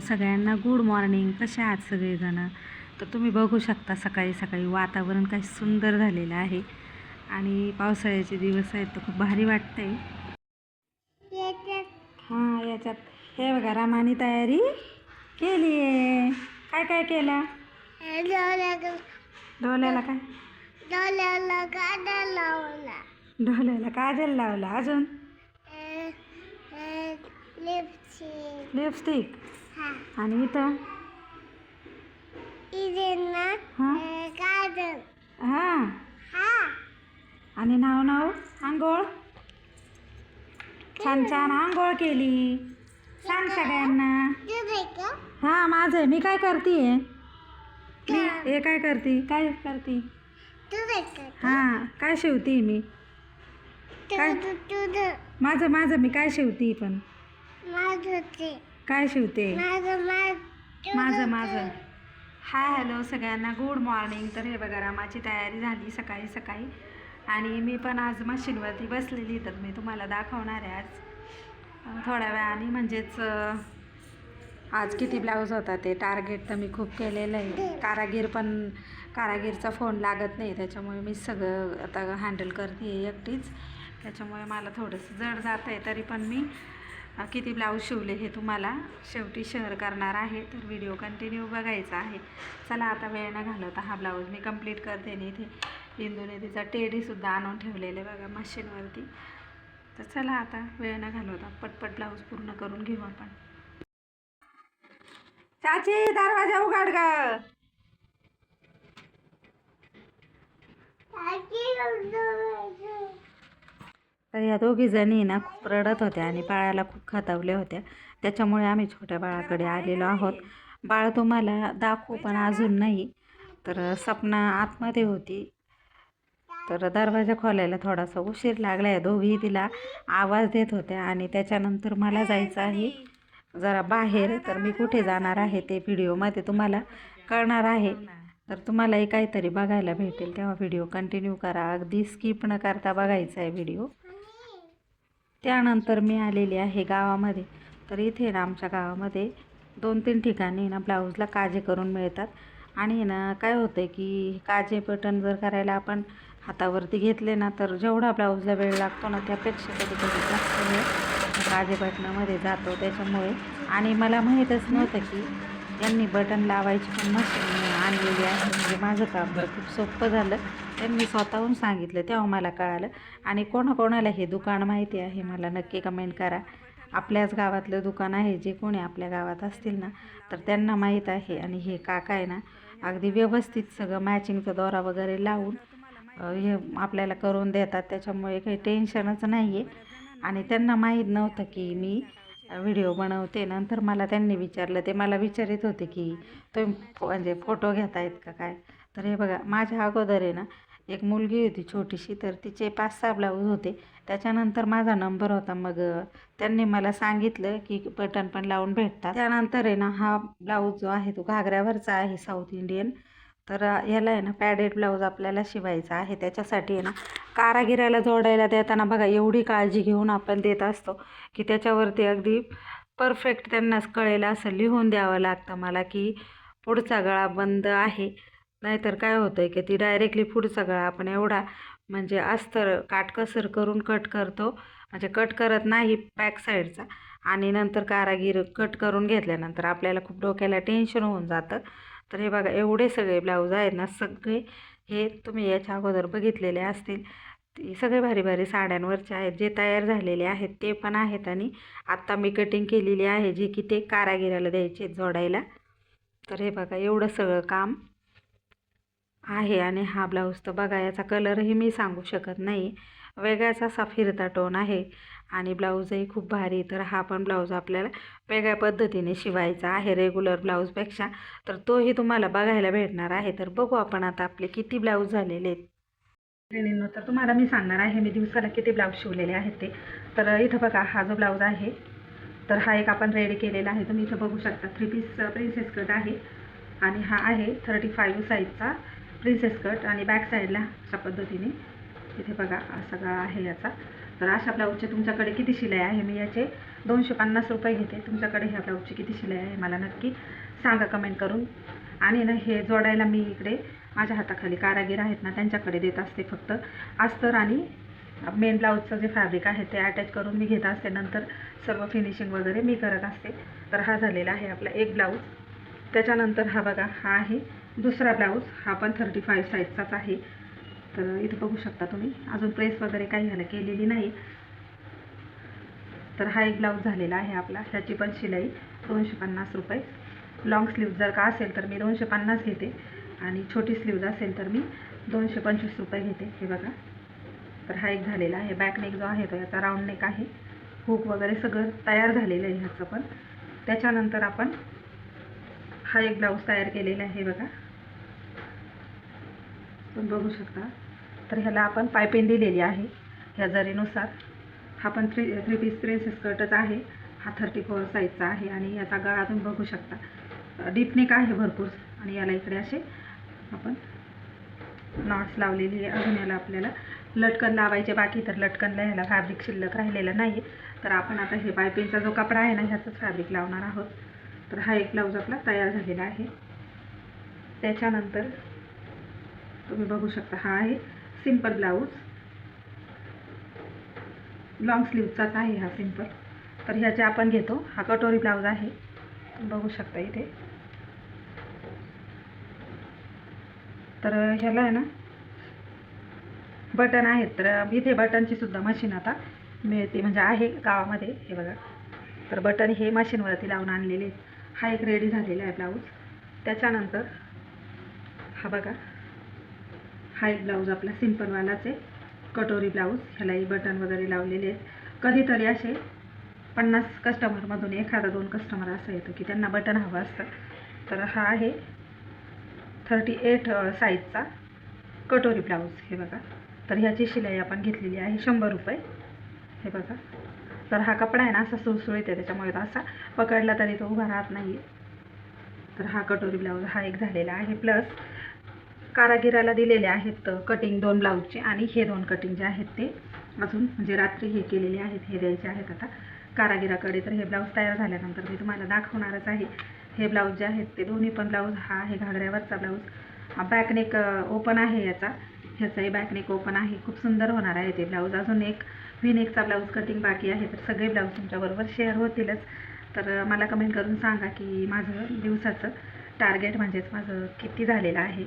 सगळ्यांना good morning. कसे आहात सगळेजण? तर तुम्ही बघू शकता सकाळी सकाळी वातावरण काही सुंदर झालेलं आहे आणि पावसाळ्याचे दिवस आहेत तर खूप भारी वाटतंय. हां, याच्यात हे बघा रामानी तयारी केली आहे. काय काय केलं? डोल्याला काय? डोल्याला काजल लावला. अजून लिपस्टिक. आणि इथं हां आणि नाव नाव आंघोळ. छान छान आंघोळ केली. सांग सगळ्यांना. हां माझं आहे. मी काय करते? हे काय करते? काय करते? हां काय शिवते मी? काय माझं मी काय शिवते? पण काय शिवते? माझं. हाय हॅलो सगळ्यांना गुड मॉर्निंग. तर हे बघा रामाची तयारी झाली सकाळी सकाळी आणि मी पण आज मशीनवरती बसलेली. तर मी तुम्हाला दाखवणार आहे आज थोड्या वेळाने. म्हणजेच आज किती ब्लाऊज होता ते टार्गेट तर मी खूप केलेलं आहे. कारागीरचा फोन लागत नाही त्याच्यामुळे मी सगळं आता हँडल करते आहे एकटीच. त्याच्यामुळे मला थोडंसं जड जातं आहे. तरी पण मी किती ब्लाऊज शिवले हे तुम्हाला शेवटी शेअर करणार आहे. तर व्हिडिओ कंटिन्यू बघायचा आहे. चला आता वेळ न घालवता हा ब्लाऊज मी कंप्लीट करते. आणि इथे इंदूने तिचा टेडीसुद्धा आणून ठेवलेले बघा मशीनवरती. तर चला आता वेळ न घालवता पटपट ब्लाऊज पूर्ण करून घेऊ आपण. चाची दरवाजा उघड ग. तर या दोघी जणी ना खूप रडत होत्या आणि बाळाला खूप खतावल्या होत्या. त्याच्यामुळे आम्ही छोट्या बाळाकडे आलेलो आहोत. बाळ तुम्हाला दाखवू पण अजून नाही. तर सपना आतमध्ये होती तर दरवाजा खोलायला थोडासा उशीर लागला. या दोघी तिला आवाज देत होत्या आणि त्याच्यानंतर मला जायचं आहे जरा बाहेर. तर मी कुठे जाणार आहे ते व्हिडिओमध्ये तुम्हाला कळणार आहे. तर तुम्हालाही काहीतरी बघायला भेटेल तेव्हा व्हिडिओ कंटिन्यू करा. अगदी स्किप न करता बघायचा आहे व्हिडिओ. त्यानंतर मी आलेली आहे गावामध्ये. तर इथे ना आमच्या गावामध्ये 2-3 ठिकाणी ना ब्लाऊजला काजे करून मिळतात. आणि ना काय होतं आहे की काजे बटन जर करायला आपण हातावरती घेतले ना तर जेवढा ब्लाऊजला वेळ लागतो ना त्यापेक्षा कधी कधी जास्त वेळ काजे बटनामध्ये जातो. त्याच्यामुळे आणि मला माहीतच नव्हतं की यांनी बटन लावायची पण मशीन आणलेली आहे. म्हणजे माझं काम तर खूप सोपं झालं. त्यांनी स्वतःहून सांगितलं तेव्हा मला कळालं. आणि कोणाकोणाला हे दुकान माहिती आहे मला नक्की कमेंट करा. आपल्याच गावातलं दुकान आहे. जे कोणी आपल्या गावात असतील ना तर त्यांना माहीत आहे. आणि हे काका आहे ना अगदी व्यवस्थित सगळं मॅचिंगचा दोरा वगैरे लावून हे आपल्याला करून देतात. त्याच्यामुळे काही टेन्शनच नाही आहे. आणि त्यांना माहीत नव्हतं की मी व्हिडिओ बनवते. नंतर मला त्यांनी विचारलं. ते मला विचारित होते की तुम्ही म्हणजे फोटो घेतायत का काय. तर हे बघा माझ्या अगोदर आहे ना एक मुलगी होती छोटीशी. तर तिचे 5-6 ब्लाऊज होते. त्याच्यानंतर माझा नंबर होता. मग त्यांनी मला सांगितलं की बटन पण लावून भेटतात. त्यानंतर आहे ना हा ब्लाऊज जो आहे तो घागऱ्यावरचा आहे साऊथ इंडियन. तर ह्याला आहे ना पॅडेड ब्लाऊज आपल्याला शिवायचा आहे. त्याच्यासाठी आहे ना कारागिराला जोडायला देताना बघा एवढी काळजी घेऊन आपण देत असतो की त्याच्यावरती अगदी परफेक्ट त्यांनाच कळेल असं लिहून द्यावं लागतं मला की पुढचा गळा बंद आहे. नाहीतर काय होतं आहे की ती डायरेक्टली पुढचा गळा आपण एवढा म्हणजे अस्तर काटकसर करून कट करतो. म्हणजे कट करत नाही बॅक साईडचा. आणि नंतर कारागीर कट करून घेतल्यानंतर आपल्याला खूप डोक्याला टेन्शन होऊन जातं. तर हे बघा एवढे सगळे ब्लाऊज आहेत ना सगळे हे तुम्ही याच्या अगोदर बघितलेले असतील. ते सगळे भारी भारी साड्यांवरचे आहेत. जे तयार झालेले आहेत ते पण आहेत. आणि आत्ता मी कटिंग केलेली आहे जी की ते कारागिराला द्यायचे जोडायला. तर हे बघा एवढं सगळं काम आहे. आणि हा ब्लाऊज तर बघा याचा कलरही मी सांगू शकत नाही. वेगळाच असा फिरता टोन आहे आणि ब्लाऊजही खूप भारी. तर हा पण ब्लाऊज आपल्याला वेगळ्या पद्धतीने शिवायचा आहे रेग्युलर ब्लाऊजपेक्षा. तर तोही तुम्हाला बघायला भेटणार आहे. तर बघू आपण आता आपले किती ब्लाऊज झालेले आहेत. तर तुम्हाला मी सांगणार आहे मी दिवसाला किती ब्लाऊज शिवलेले आहेत ते. तर इथं बघा हा जो ब्लाऊज आहे तर हा एक आपण रेडी केलेला आहे. तुम्ही इथं बघू शकता 3 पीस प्रिन्सेस कट आहे. आणि हा आहे 35 साईजचा प्रिन्सेस कट. आणि बॅक साईडला अशा पद्धतीने इथे बघा सगळा आहे याचा. तर अशा ब्लाऊजचे तुमच्याकडे किती शिलाई आहे? मी याचे 250 रुपये घेते. तुमच्याकडे ह्या ब्लाऊजची किती शिलाई आहे मला नक्की सांगा कमेंट करून. आणि ना हे जोडायला मी इकडे माझ्या हाताखाली कारागीर आहेत ना, त्यांच्याकडे देत असते. फक्त अस्तर आणि मेन ब्लाऊजचं जे फॅब्रिक आहे ते अटॅच करून मी घेत असते. नंतर सर्व फिनिशिंग वगैरे मी करत असते. तर हा झालेला आहे आपला एक ब्लाऊज. त्याच्यानंतर हा बघा, हा आहे दुसरा ब्लाऊज. हा पण 35 साईजचाच आहे. तर इथे बघू शकता तुम्ही, अजून प्रेस वगैरे काही ह्याला केलेली नाही. तर हा एक ब्लाऊज झालेला आहे आपला. ह्याची पण शिलाई 250 रुपये. लॉंग स्लीव जर का असेल तर मी 250 घेते आणि छोटी स्लीव्ज असेल तर मी 225 रुपये घेते. हे बघा, तर हा एक झालेला आहे. बॅक नेक जो आहे तो याचा राऊंड नेक आहे. हुक वगैरे सगळं तयार झालेलं आहे ह्याचं पण. त्याच्यानंतर आपण हा एक ब्लाऊज तयार केलेला आहे बघा, तुम्ही बघू शकता. तर ह्याला आपण पायपिंग दिलेली आहे ह्या जरीनुसार. हा पण थ्री पीस प्रिन्सेस स्कर्टच आहे. हा 34 साईजचा आहे आणि याचा गळा तुम्ही बघू शकता, डीप नेक आहे भरपूर. आणि याला इकडे असे आपण नॉट्स लावलेली आहे. अजून याला आपल्याला लटकन लावायचे बाकी, तर लटकनला ह्याला फॅब्रिक शिल्लक राहिलेलं नाही. तर आपण आता हे पायपिंगचा जो कपडा आहे ना, ह्याचंच फॅब्रिक लावणार आहोत. तर हा एक ब्लाऊज आपला तयार झालेला आहे. त्याच्यानंतर तुम्ही बघू शकता, हा आहे सिंपल ब्लाऊज. लॉंग स्लीवचाच आहे हा सिंपल. तर ह्याचे आपण घेतो, हा कटोरी ब्लाऊज आहे. तुम्ही बघू शकता इथे. तर ह्याला आहे ना बटन आहेत. तर इथे बटनची सुद्धा मशीन आता मिळते, म्हणजे आहे गावामध्ये. हे बघा, तर बटन हे मशीनवरती लावून आणलेले. हा एक रेडी झालेला आहे ब्लाऊज. त्याच्यानंतर हा बघा, हा एक ब्लाऊज आपला सिंपलवालाच आहे, कटोरी ब्लाऊज. ह्यालाही बटन वगैरे लावलेले आहेत. कधीतरी असे 50 कस्टमरमधून एखादा 2 कस्टमर असं येतं की त्यांना बटन हवं असतं. तर हा आहे 38 साईजचा कटोरी ब्लाऊज. हे बघा, तर ह्याची शिलाई आपण घेतलेली आहे 100 रुपये. हे बघा, तर हा कपडा आहे ना असा सुळसुळीत आहे, त्याच्यामुळे तो असा पकडला तरी तो उभा राहत नाही. तर हा कटोरी ब्लाऊज हा एक झालेला आहे. प्लस कारागिराला दिलेले आहेत कटिंग 2 ब्लाऊजचे, आणि हे 2 कटिंग जे आहेत ते अजून म्हणजे रात्री हे केलेले आहेत, हे द्यायचे आहेत आता कारागिराकडे. तर हे ब्लाऊज तयार झाल्यानंतर मी तुम्हाला दाखवणारच आहे. हे ब्लाऊज जे आहेत ते दोन्ही पण ब्लाऊज, हा आहे घागऱ्यावरचा ब्लाऊज. बॅकनेक ओपन आहे याचा, ह्याचाही बॅकनेक ओपन आहे. खूप सुंदर होणार आहे ते ब्लाऊज. अजून एक व्हीनेकचा ब्लाऊज कटिंग बाकी आहे. तर सगळे ब्लाऊज तुमच्याबरोबर शेअर होतीलच. तर मला कमेंट करून सांगा की माझं दिवसाचं टार्गेट म्हणजेच माझं किती झालेलं आहे,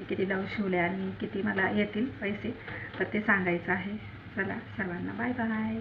किती ब्लाऊज शिवले आणि किती मला येतील पैसे, तर ते सांगायचं आहे. चला सर्वांना बाय बाय.